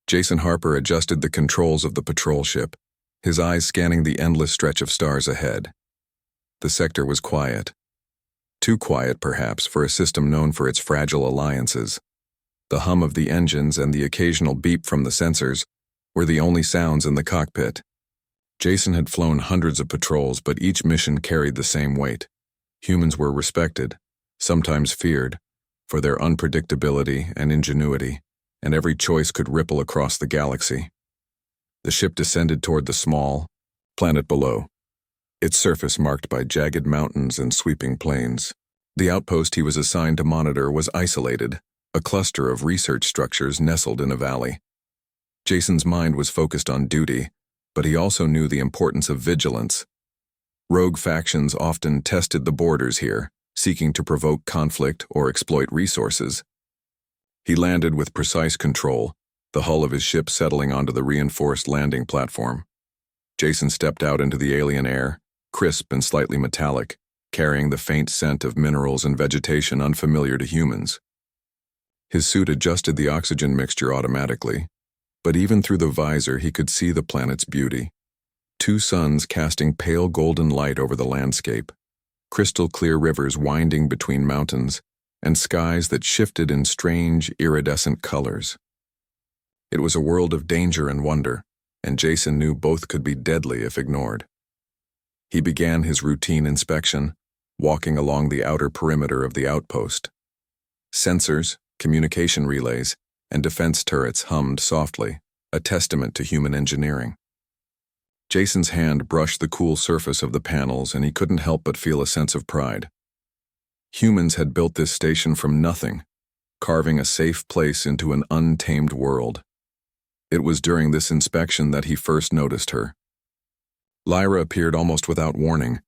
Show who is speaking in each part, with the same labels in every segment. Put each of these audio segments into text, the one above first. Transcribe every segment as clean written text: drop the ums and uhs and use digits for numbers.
Speaker 1: Jason Harper adjusted the controls of the patrol ship, his eyes scanning the endless stretch of stars ahead. The sector was quiet. Too quiet, perhaps, for a system known for its fragile alliances. The hum of the engines and the occasional beep from the sensors were the only sounds in the cockpit. Jason had flown hundreds of patrols, but each mission carried the same weight. Humans were respected, sometimes feared, for their unpredictability and ingenuity, and every choice could ripple across the galaxy. The ship descended toward the small planet below, its surface marked by jagged mountains and sweeping plains. The outpost he was assigned to monitor was isolated, a cluster of research structures nestled in a valley. Jason's mind was focused on duty, but he also knew the importance of vigilance. Rogue factions often tested the borders here, seeking to provoke conflict or exploit resources. He landed with precise control, the hull of his ship settling onto the reinforced landing platform. Jason stepped out into the alien air, crisp and slightly metallic, carrying the faint scent of minerals and vegetation unfamiliar to humans. His suit adjusted the oxygen mixture automatically, but even through the visor he could see the planet's beauty. 2 suns casting pale golden light over the landscape, crystal-clear rivers winding between mountains, and skies that shifted in strange, iridescent colors. It was a world of danger and wonder, and Jason knew both could be deadly if ignored. He began his routine inspection, walking along the outer perimeter of the outpost. Sensors, communication relays, and defense turrets hummed softly, a testament to human engineering. Jason's hand brushed the cool surface of the panels, and he couldn't help but feel a sense of pride. Humans had built this station from nothing, carving a safe place into an untamed world. It was during this inspection that he first noticed her. Lyra appeared almost without warning,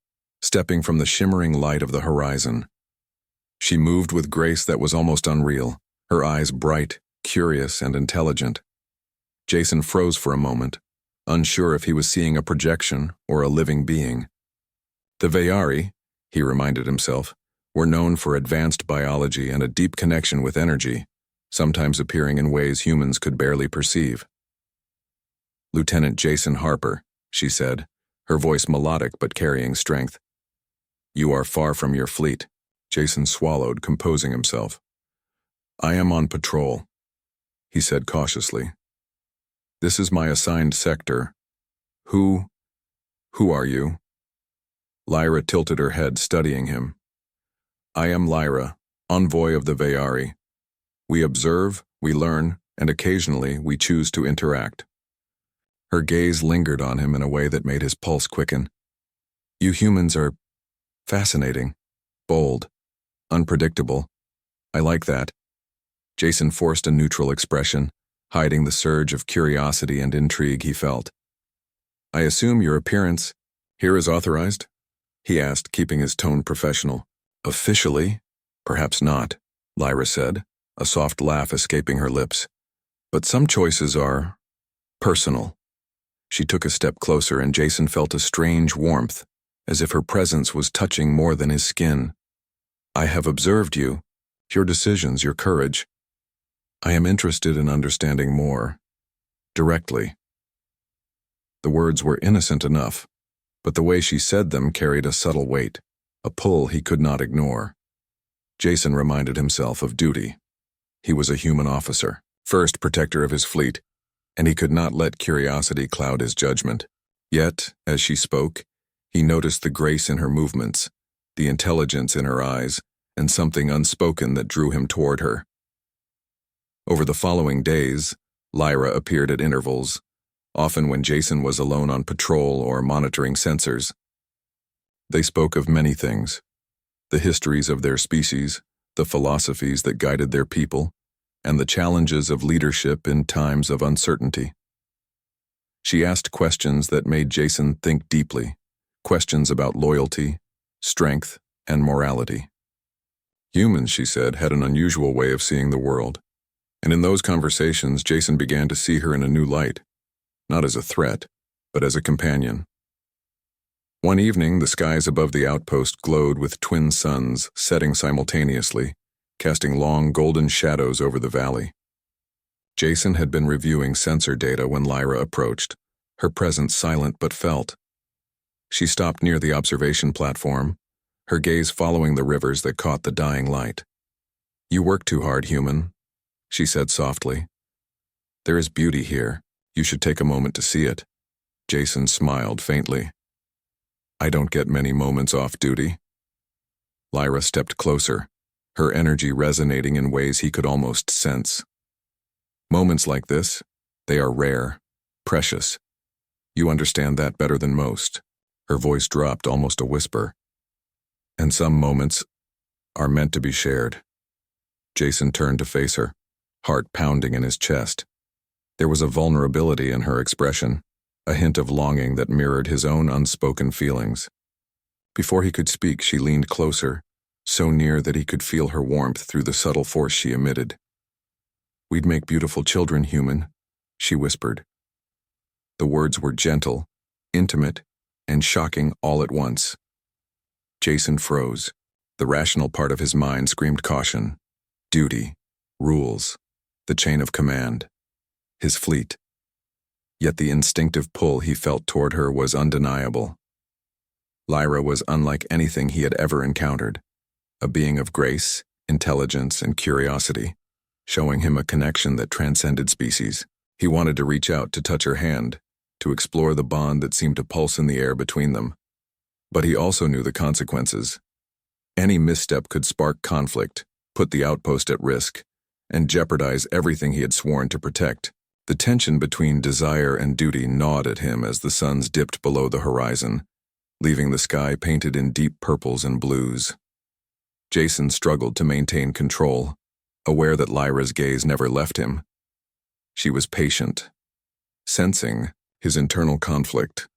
Speaker 1: stepping from the shimmering light of the horizon. She moved with grace that was almost unreal, her eyes bright, curious, and intelligent. Jason froze for a moment, unsure if he was seeing a projection or a living being. The Veyari, he reminded himself, were known for advanced biology and a deep connection with energy, sometimes appearing in ways humans could barely perceive. "Lieutenant Jason Harper," she said, her voice melodic but carrying strength. "You are far from your fleet." Jason swallowed, composing himself. "I am on patrol," he said cautiously. "This is my assigned sector. Who are you?" Lyra tilted her head, studying him. "I am Lyra, envoy of the Veyari. We observe, we learn, and occasionally we choose to interact." Her gaze lingered on him in a way that made his pulse quicken. "You humans are fascinating, bold, unpredictable. I like that." Jason forced a neutral expression, hiding the surge of curiosity and intrigue he felt. "I assume your appearance here is authorized?" he asked, keeping his tone professional. "Officially, perhaps not," Lyra said, a soft laugh escaping her lips. "But some choices are personal." She took a step closer, and Jason felt a strange warmth, as if her presence was touching more than his skin. "I have observed you, your decisions, your courage. I am interested in understanding more, directly." The words were innocent enough, but the way she said them carried a subtle weight, a pull he could not ignore. Jason reminded himself of duty. He was a human officer, first protector of his fleet, and he could not let curiosity cloud his judgment. Yet, as she spoke, he noticed the grace in her movements, the intelligence in her eyes, and something unspoken that drew him toward her. Over the following days, Lyra appeared at intervals, often when Jason was alone on patrol or monitoring sensors. They spoke of many things: the histories of their species, the philosophies that guided their people, and the challenges of leadership in times of uncertainty. She asked questions that made Jason think deeply, questions about loyalty, strength, and morality. Humans, she said, had an unusual way of seeing the world, and in those conversations Jason began to see her in a new light, not as a threat, but as a companion. One evening, the skies above the outpost glowed with twin suns setting simultaneously, casting long golden shadows over the valley. Jason had been reviewing sensor data when Lyra approached, her presence silent but felt. She stopped near the observation platform, her gaze following the rivers that caught the dying light. "You work too hard, human," she said softly. "There is beauty here. You should take a moment to see it." Jason smiled faintly. "I don't get many moments off duty." Lyra stepped closer, her energy resonating in ways he could almost sense. "Moments like this, they are rare, precious. You understand that better than most." Her voice dropped almost a whisper. "And some moments are meant to be shared." Jason turned to face her, heart pounding in his chest. There was a vulnerability in her expression, a hint of longing that mirrored his own unspoken feelings. Before he could speak, she leaned closer, so near that he could feel her warmth through the subtle force she emitted. "We'd make beautiful children, human," she whispered. The words were gentle, intimate, and shocking all at once. Jason froze. The rational part of his mind screamed caution. Duty, rules, the chain of command. His fleet. Yet the instinctive pull he felt toward her was undeniable. Lyra was unlike anything he had ever encountered, a being of grace, intelligence, and curiosity, showing him a connection that transcended species. He wanted to reach out to touch her hand, to explore the bond that seemed to pulse in the air between them. But he also knew the consequences. Any misstep could spark conflict, put the outpost at risk, and jeopardize everything he had sworn to protect. The tension between desire and duty gnawed at him as the suns dipped below the horizon, leaving the sky painted in deep purples and blues. Jason struggled to maintain control, aware that Lyra's gaze never left him. She was patient, sensing his internal conflict,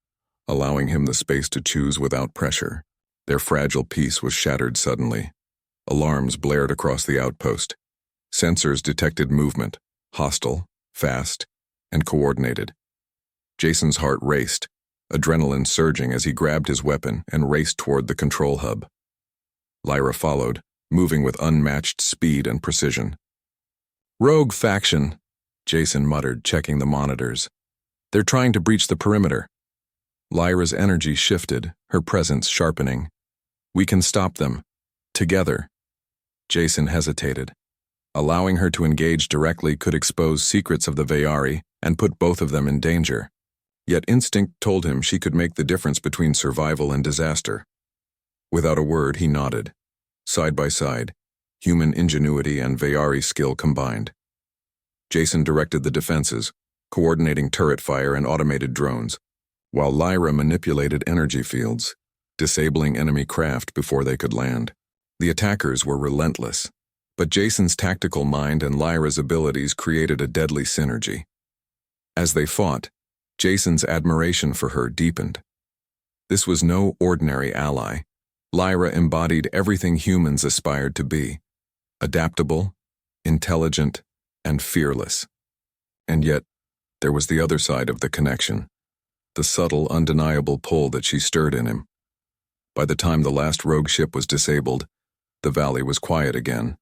Speaker 1: allowing him the space to choose without pressure. Their fragile peace was shattered suddenly. Alarms blared across the outpost. Sensors detected movement, hostile, fast, and coordinated. Jason's heart raced, adrenaline surging as he grabbed his weapon and raced toward the control hub. Lyra followed, moving with unmatched speed and precision. "Rogue faction," Jason muttered, checking the monitors. "They're trying to breach the perimeter." Lyra's energy shifted, her presence sharpening. "We can stop them. Together." Jason hesitated. Allowing her to engage directly could expose secrets of the Veyari and put both of them in danger. Yet instinct told him she could make the difference between survival and disaster. Without a word, he nodded. Side by side, human ingenuity and Veyari skill combined. Jason directed the defenses, coordinating turret fire and automated drones, while Lyra manipulated energy fields, disabling enemy craft before they could land. The attackers were relentless, but Jason's tactical mind and Lyra's abilities created a deadly synergy. As they fought, Jason's admiration for her deepened. This was no ordinary ally. Lyra embodied everything humans aspired to be: adaptable, intelligent, and fearless. And yet, there was the other side of the connection, the subtle, undeniable pull that she stirred in him. By the time the last rogue ship was disabled, the valley was quiet again.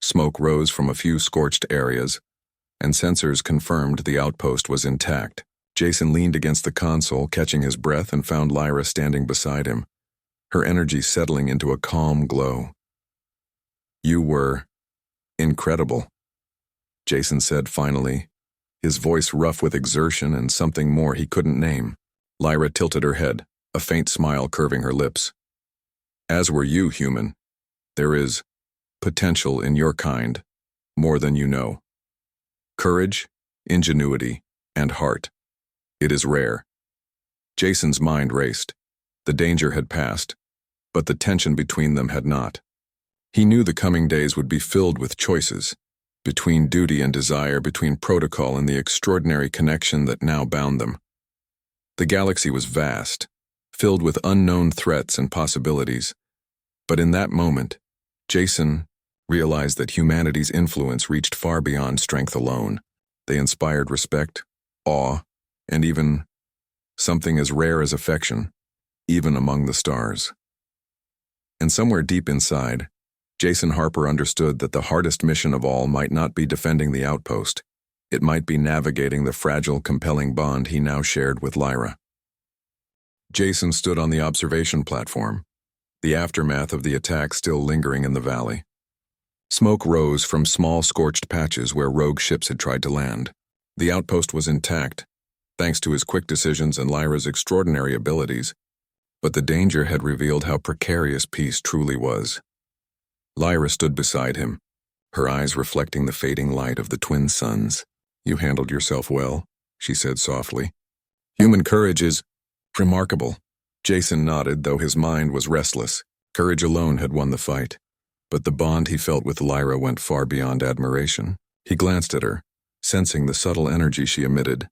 Speaker 1: Smoke rose from a few scorched areas, and sensors confirmed the outpost was intact. Jason leaned against the console, catching his breath, and found Lyra standing beside him, her energy settling into a calm glow. "You were incredible," Jason said finally, his voice rough with exertion and something more he couldn't name. Lyra tilted her head, a faint smile curving her lips. "As were you, human. There is potential in your kind, more than you know. Courage, ingenuity, and heart. It is rare." Jason's mind raced. The danger had passed, but the tension between them had not. He knew the coming days would be filled with choices, between duty and desire, between protocol and the extraordinary connection that now bound them. The galaxy was vast, filled with unknown threats and possibilities, but in that moment, Jason realized that humanity's influence reached far beyond strength alone. They inspired respect, awe, and even something as rare as affection, even among the stars. And somewhere deep inside, Jason Harper understood that the hardest mission of all might not be defending the outpost. It might be navigating the fragile, compelling bond he now shared with Lyra. Jason stood on the observation platform, the aftermath of the attack still lingering in the valley. Smoke rose from small scorched patches where rogue ships had tried to land. The outpost was intact, thanks to his quick decisions and Lyra's extraordinary abilities, but the danger had revealed how precarious peace truly was. Lyra stood beside him, her eyes reflecting the fading light of the twin suns. "You handled yourself well," she said softly. "Human courage is remarkable." Jason nodded, though his mind was restless. Courage alone had won the fight, but the bond he felt with Lyra went far beyond admiration. He glanced at her, sensing the subtle energy she emitted,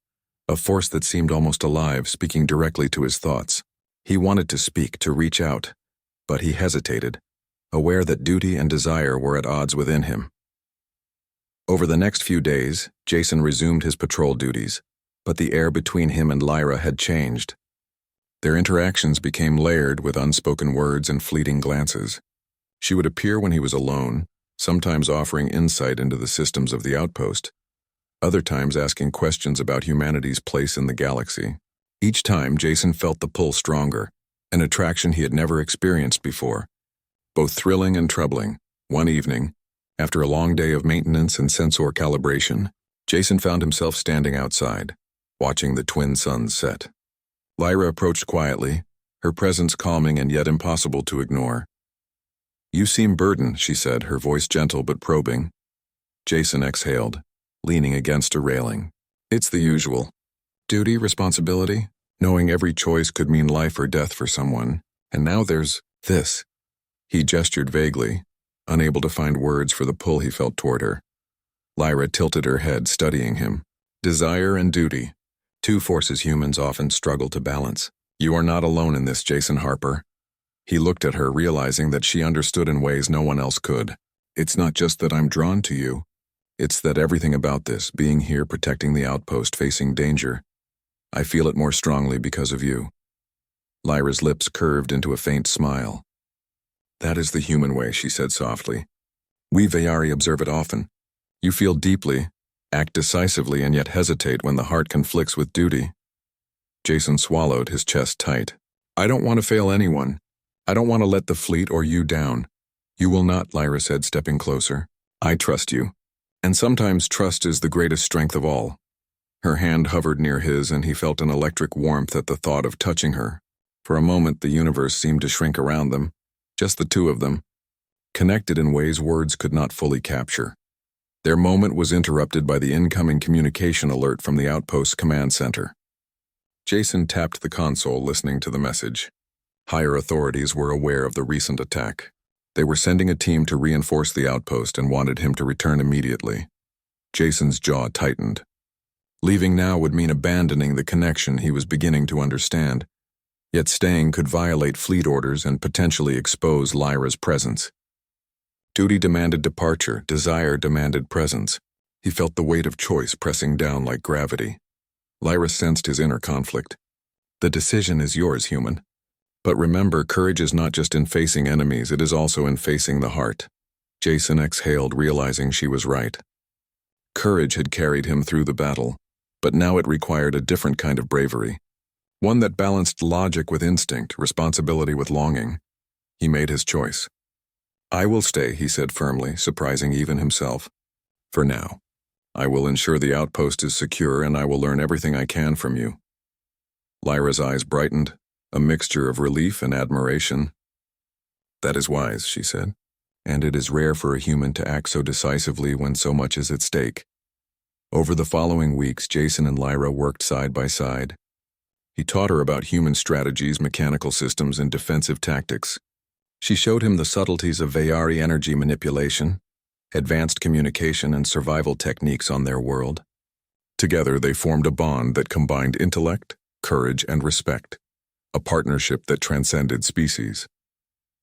Speaker 1: a force that seemed almost alive, speaking directly to his thoughts. He wanted to speak, to reach out, but he hesitated, aware that duty and desire were at odds within him. Over the next few days, Jason resumed his patrol duties, but the air between him and Lyra had changed. Their interactions became layered with unspoken words and fleeting glances. She would appear when he was alone, sometimes offering insight into the systems of the outpost, other times asking questions about humanity's place in the galaxy. Each time, Jason felt the pull stronger, an attraction he had never experienced before, both thrilling and troubling. One evening, after a long day of maintenance and sensor calibration, Jason found himself standing outside, watching the twin suns set. Lyra approached quietly, her presence calming and yet impossible to ignore. "You seem burdened," she said, her voice gentle but probing. Jason exhaled, leaning against a railing. "It's the usual. Duty, responsibility, knowing every choice could mean life or death for someone. And now there's this." He gestured vaguely, unable to find words for the pull he felt toward her. Lyra tilted her head, studying him. Desire and duty, two forces humans often struggle to balance. "You are not alone in this, Jason Harper." He looked at her, realizing that she understood in ways no one else could. "It's not just that I'm drawn to you. It's that everything about this, being here, protecting the outpost, facing danger, I feel it more strongly because of you." Lyra's lips curved into a faint smile. "That is the human way," she said softly. "We Veyari observe it often. You feel deeply, act decisively, and yet hesitate when the heart conflicts with duty." Jason swallowed, his chest tight. "I don't want to fail anyone. I don't want to let the fleet or you down." "You will not," Lyra said, stepping closer. "I trust you. And sometimes trust is the greatest strength of all." Her hand hovered near his, and he felt an electric warmth at the thought of touching her. For a moment, the universe seemed to shrink around them, just the two of them, connected in ways words could not fully capture. Their moment was interrupted by the incoming communication alert from the outpost's command center. Jason tapped the console, listening to the message. Higher authorities were aware of the recent attack. They were sending a team to reinforce the outpost and wanted him to return immediately. Jason's jaw tightened. Leaving now would mean abandoning the connection he was beginning to understand, yet staying could violate fleet orders and potentially expose Lyra's presence. Duty demanded departure, desire demanded presence. He felt the weight of choice pressing down like gravity. Lyra sensed his inner conflict. "The decision is yours, human. But remember, courage is not just in facing enemies, it is also in facing the heart." Jason exhaled, realizing she was right. Courage had carried him through the battle, but now it required a different kind of bravery. One that balanced logic with instinct, responsibility with longing. He made his choice. "I will stay," he said firmly, surprising even himself. "For now. I will ensure the outpost is secure, and I will learn everything I can from you." Lyra's eyes brightened, a mixture of relief and admiration. "That is wise," she said, "and it is rare for a human to act so decisively when so much is at stake." Over the following weeks, Jason and Lyra worked side by side. He taught her about human strategies, mechanical systems, and defensive tactics. She showed him the subtleties of Veyari energy manipulation, advanced communication, and survival techniques on their world. Together, they formed a bond that combined intellect, courage, and respect, a partnership that transcended species.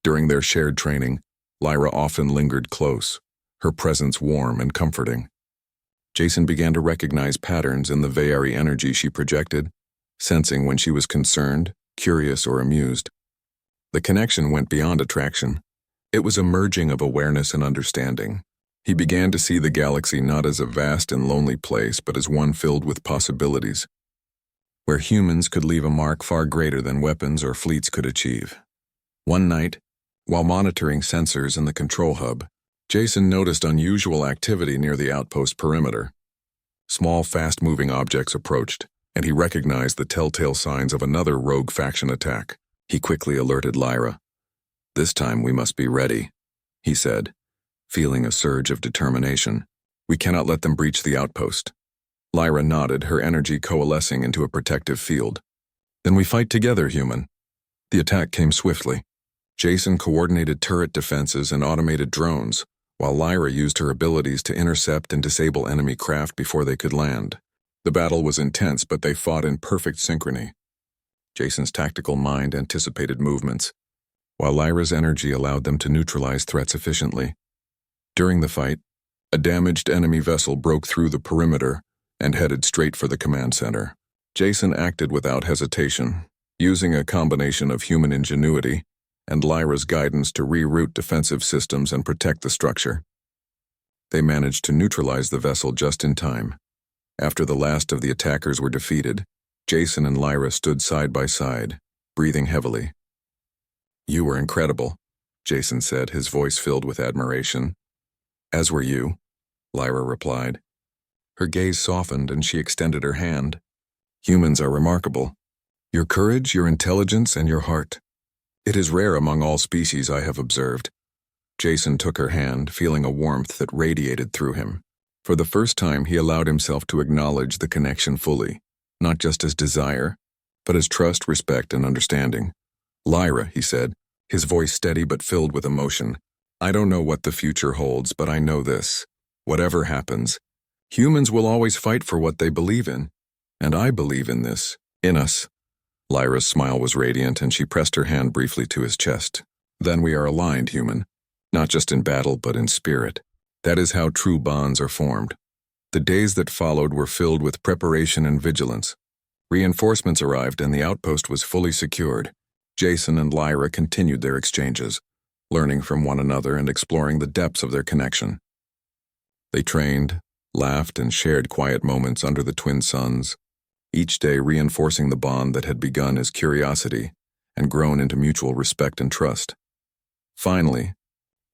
Speaker 1: During their shared training, Lyra often lingered close, her presence warm and comforting. Jason began to recognize patterns in the Veyari energy she projected, sensing when she was concerned, curious, or amused. The connection went beyond attraction. It was a merging of awareness and understanding. He began to see the galaxy not as a vast and lonely place, but as one filled with possibilities, where humans could leave a mark far greater than weapons or fleets could achieve. One night, while monitoring sensors in the control hub, Jason noticed unusual activity near the outpost perimeter. Small, fast-moving objects approached, and he recognized the telltale signs of another rogue faction attack. He quickly alerted Lyra. "This time we must be ready," he said, feeling a surge of determination. "We cannot let them breach the outpost." Lyra nodded, her energy coalescing into a protective field. "Then we fight together, human." The attack came swiftly. Jason coordinated turret defenses and automated drones, while Lyra used her abilities to intercept and disable enemy craft before they could land. The battle was intense, but they fought in perfect synchrony. Jason's tactical mind anticipated movements, while Lyra's energy allowed them to neutralize threats efficiently. During the fight, a damaged enemy vessel broke through the perimeter and headed straight for the command center. Jason acted without hesitation, using a combination of human ingenuity and Lyra's guidance to reroute defensive systems and protect the structure. They managed to neutralize the vessel just in time. After the last of the attackers were defeated, Jason and Lyra stood side by side, breathing heavily. "You were incredible," Jason said, his voice filled with admiration. "As were you," Lyra replied. Her gaze softened and she extended her hand. "Humans are remarkable. Your courage, your intelligence, and your heart. It is rare among all species I have observed." Jason took her hand, feeling a warmth that radiated through him. For the first time, he allowed himself to acknowledge the connection fully, not just as desire, but as trust, respect, and understanding. "Lyra," he said, his voice steady but filled with emotion, "I don't know what the future holds, but I know this. Whatever happens, humans will always fight for what they believe in, and I believe in this, in us." Lyra's smile was radiant, and she pressed her hand briefly to his chest. "Then we are aligned, human, not just in battle, but in spirit. That is how true bonds are formed." The days that followed were filled with preparation and vigilance. Reinforcements arrived, and the outpost was fully secured. Jason and Lyra continued their exchanges, learning from one another and exploring the depths of their connection. They trained, laughed, and shared quiet moments under the twin suns, each day reinforcing the bond that had begun as curiosity and grown into mutual respect and trust. Finally,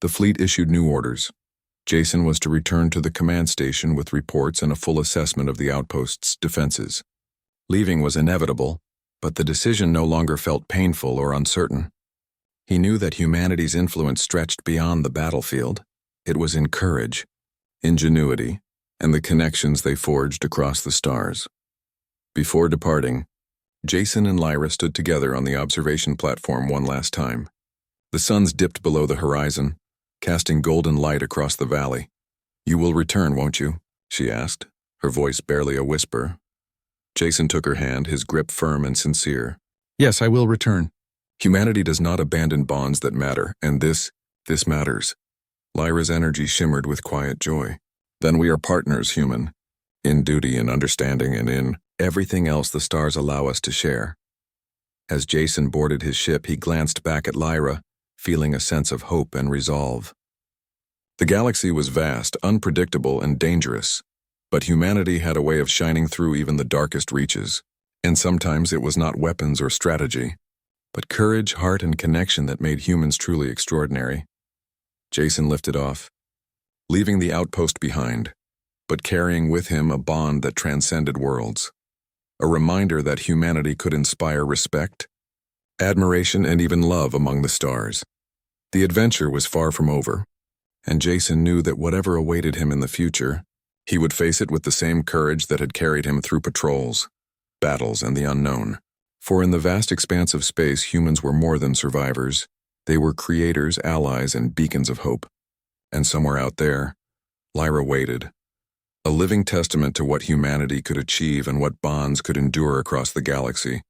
Speaker 1: the fleet issued new orders. Jason was to return to the command station with reports and a full assessment of the outpost's defenses. Leaving was inevitable, but the decision no longer felt painful or uncertain. He knew that humanity's influence stretched beyond the battlefield. It was in courage, ingenuity, and the connections they forged across the stars. Before departing, Jason and Lyra stood together on the observation platform one last time. The suns dipped below the horizon, casting golden light across the valley. "You will return, won't you?" she asked, her voice barely a whisper. Jason took her hand, his grip firm and sincere. "Yes, I will return. Humanity does not abandon bonds that matter, and this matters." Lyra's energy shimmered with quiet joy. "Then we are partners, human, in duty and understanding and in everything else the stars allow us to share." As Jason boarded his ship, he glanced back at Lyra, feeling a sense of hope and resolve. The galaxy was vast, unpredictable, and dangerous, but humanity had a way of shining through even the darkest reaches, and sometimes it was not weapons or strategy, but courage, heart, and connection that made humans truly extraordinary. Jason lifted off, leaving the outpost behind, but carrying with him a bond that transcended worlds. A reminder that humanity could inspire respect, admiration, and even love among the stars. The adventure was far from over, and Jason knew that whatever awaited him in the future, he would face it with the same courage that had carried him through patrols, battles, and the unknown. For in the vast expanse of space, humans were more than survivors. They were creators, allies, and beacons of hope. And somewhere out there, Lyra waited, a living testament to what humanity could achieve and what bonds could endure across the galaxy.